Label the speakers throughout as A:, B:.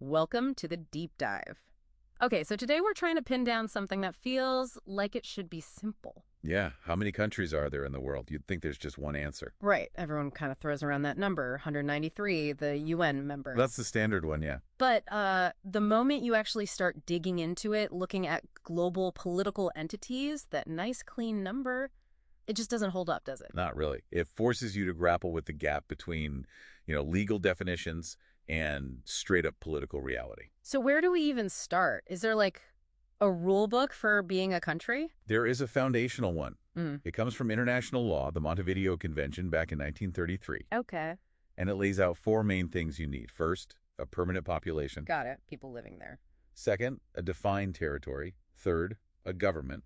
A: Welcome to the deep dive. Okay, so today we're trying to pin down something that feels like it should be simple.
B: Yeah, how many countries are there in the world? You'd think there's just one answer.
A: Right, everyone kind of throws around that number, 193, the UN members.
B: That's the standard one, yeah.
A: But the moment you actually start digging into it, looking at global political entities, that nice clean number, it just doesn't hold up, does it?
B: Not really. It forces you to grapple with the gap between, legal definitions and straight up political reality.
A: So where do we even start? Is there like a rule book for being a country?
B: There is a foundational one. It comes from international law, the Montevideo Convention back in 1933,
A: Okay.
B: and it lays out four main things you need. First, a permanent population.
A: Got it. People living there.
B: Second, a defined territory. Third, a government.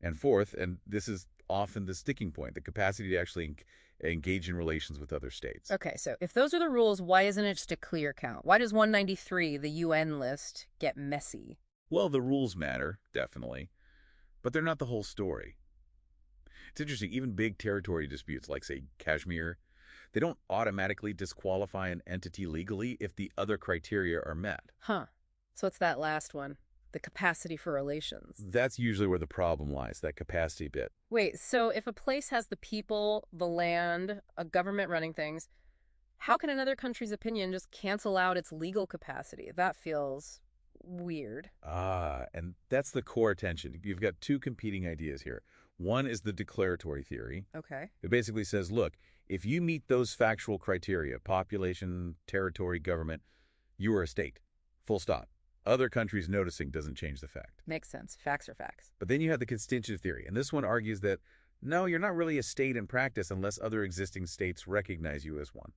B: And fourth, and this is often the sticking point, the capacity to actually engage in relations with other states.
A: Okay, so if those are the rules, why isn't it just a clear count? Why does 193, the UN list, get messy?
B: Well, the rules matter, definitely, but they're not the whole story. It's interesting, even big territory disputes like, say, Kashmir, they don't automatically disqualify an entity legally if the other criteria are met.
A: Huh. So it's that last one, the capacity for relations.
B: That's usually where the problem lies, that capacity bit.
A: Wait, so if a place has the people, the land, a government running things, how can another country's opinion just cancel out its legal capacity? That feels weird.
B: And that's the core tension. You've got two competing ideas here. One is the declaratory theory.
A: Okay.
B: It basically says, look, if you meet those factual criteria, population, territory, government, you are a state. Full stop. Other countries noticing doesn't change the fact.
A: Makes sense. Facts are facts.
B: But then you have the constitutive theory, and this one argues that, no, you're not really a state in practice unless other existing states recognize you as one.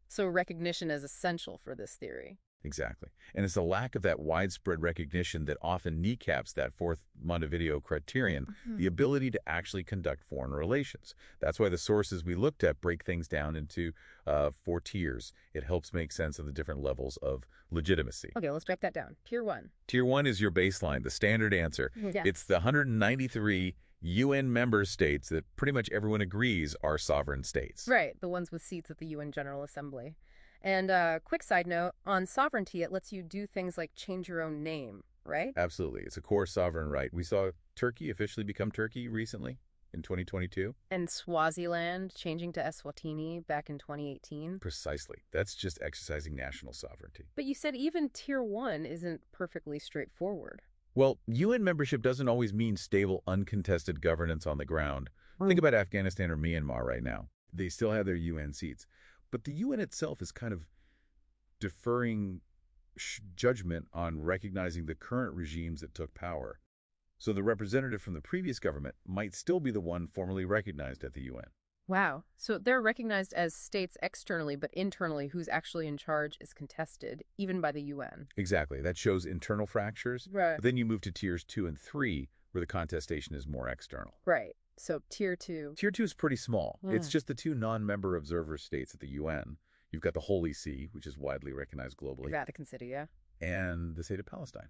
A: So recognition is essential for this theory.
B: Exactly. And it's the lack of that widespread recognition that often kneecaps that fourth Montevideo criterion, the ability to actually conduct foreign relations. That's why the sources we looked at break things down into 4 tiers. It helps make sense of the different levels of legitimacy.
A: Okay, let's break that down. Tier 1.
B: Tier 1 is your baseline, the standard answer.
A: Yeah.
B: It's the 193 UN member states that pretty much everyone agrees are sovereign states.
A: Right, the ones with seats at the UN General Assembly. And quick side note, on sovereignty, it lets you do things like change your own name, right?
B: Absolutely. It's a core sovereign right. We saw Turkey officially become Turkey recently in 2022.
A: And Swaziland changing to Eswatini back in 2018.
B: Precisely. That's just exercising national sovereignty.
A: But you said even Tier 1 isn't perfectly straightforward.
B: Well, UN membership doesn't always mean stable, uncontested governance on the ground. Think about Afghanistan or Myanmar right now. They still have their UN seats. But the UN itself is kind of deferring judgment on recognizing the current regimes that took power. So the representative from the previous government might still be the one formally recognized at the UN.
A: Wow. So they're recognized as states externally, but internally who's actually in charge is contested, even by the UN.
B: Exactly. That shows internal fractures.
A: Right.
B: But then you move to tiers 2 and 3, where the contestation is more external.
A: Right. So Tier 2.
B: Tier 2 is pretty small. It's just the 2 non-member observer states at the UN. You've got the Holy See, which is widely recognized globally,
A: Vatican City, yeah.
B: and the State of Palestine,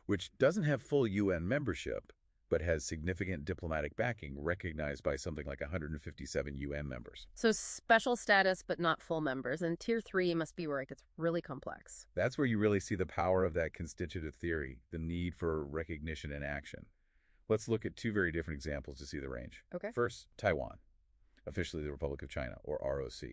B: which doesn't have full UN membership, but has significant diplomatic backing recognized by something like 157 UN members.
A: So special status, but not full members. And Tier 3 must be where it gets really complex.
B: That's where you really see the power of that constitutive theory, the need for recognition and action. Let's look at 2 very different examples to see the range.
A: Okay.
B: First, Taiwan, officially the Republic of China, or ROC.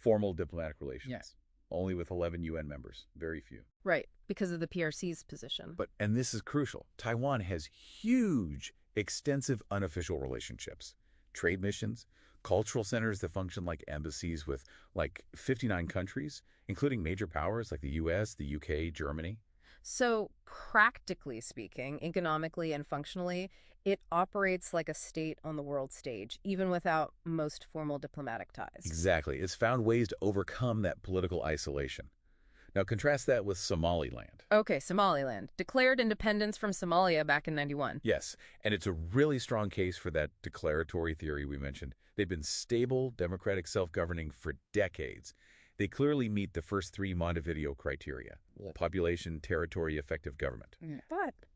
B: Formal diplomatic relations.
A: Yes.
B: Only with 11 UN members, very few.
A: Right, because of the PRC's position.
B: And this is crucial, Taiwan has huge, extensive unofficial relationships. Trade missions, cultural centers that function like embassies with like 59 countries, including major powers like the US, the UK, Germany.
A: So practically speaking, economically and functionally, it operates like a state on the world stage, even without most formal diplomatic ties.
B: Exactly. It's found ways to overcome that political isolation. Now contrast that with Somaliland.
A: Okay, Somaliland. Declared independence from Somalia back in 91.
B: Yes, and it's a really strong case for that declaratory theory we mentioned. They've been stable, democratic self-governing for decades. They clearly meet the first 3 Montevideo criteria: population, territory, effective government.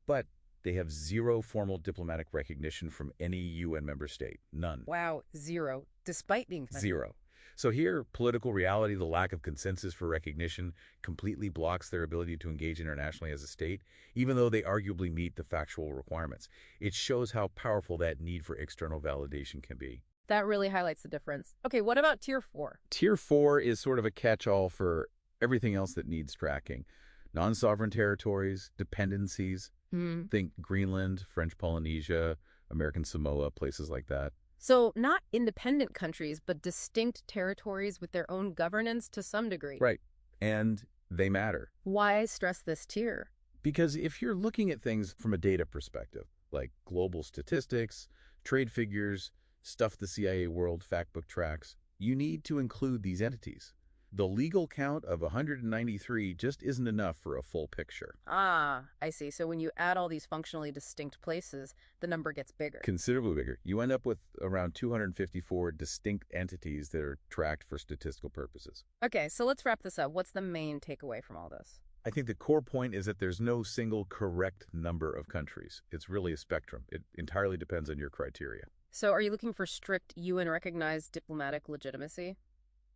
B: But they have 0 formal diplomatic recognition from any UN member state. None.
A: Wow, 0, despite being
B: 0. So here, political reality, the lack of consensus for recognition, completely blocks their ability to engage internationally as a state, even though they arguably meet the factual requirements. It shows how powerful that need for external validation can be.
A: That really highlights the difference. Okay, what about Tier 4?
B: Tier 4 is sort of a catch-all for everything else that needs tracking. Non-sovereign territories, dependencies,
A: Hmm.
B: think Greenland, French Polynesia, American Samoa, places like that.
A: So, not independent countries, but distinct territories with their own governance to some degree.
B: Right. And they matter.
A: Why stress this tier?
B: Because if you're looking at things from a data perspective, like global statistics, trade figures, stuff the CIA World Factbook tracks, you need to include these entities. The legal count of 193 just isn't enough for a full picture.
A: Ah, I see. So when you add all these functionally distinct places, the number gets bigger.
B: Considerably bigger. You end up with around 254 distinct entities that are tracked for statistical purposes.
A: Okay, so let's wrap this up. What's the main takeaway from all this?
B: I think the core point is that there's no single correct number of countries. It's really a spectrum. It entirely depends on your criteria.
A: So are you looking for strict UN-recognized diplomatic legitimacy?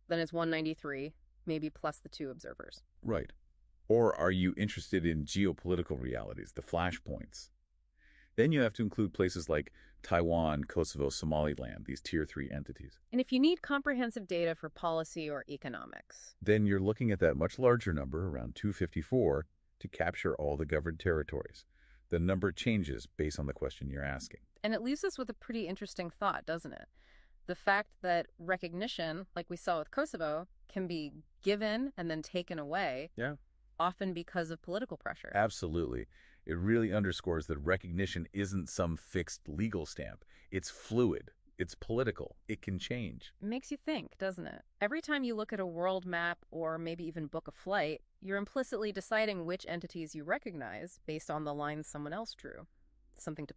A: Then it's 193, maybe plus the 2 observers.
B: Right. Or are you interested in geopolitical realities, the flashpoints? Then you have to include places like Taiwan, Kosovo, Somaliland, these Tier 3 entities.
A: And if you need comprehensive data for policy or economics,
B: Then you're looking at that much larger number, around 254, to capture all the governed territories. The number changes based on the question you're asking.
A: and it leaves us with a pretty interesting thought, doesn't it? The fact that recognition, like we saw with Kosovo, can be given and then taken away,
B: Yeah.
A: often because of political pressure.
B: Absolutely. It really underscores that recognition isn't some fixed legal stamp. It's fluid. It's political. It can change.
A: It makes you think, doesn't it? Every time you look at a world map or maybe even book a flight, you're implicitly deciding which entities you recognize based on the lines someone else drew. Something to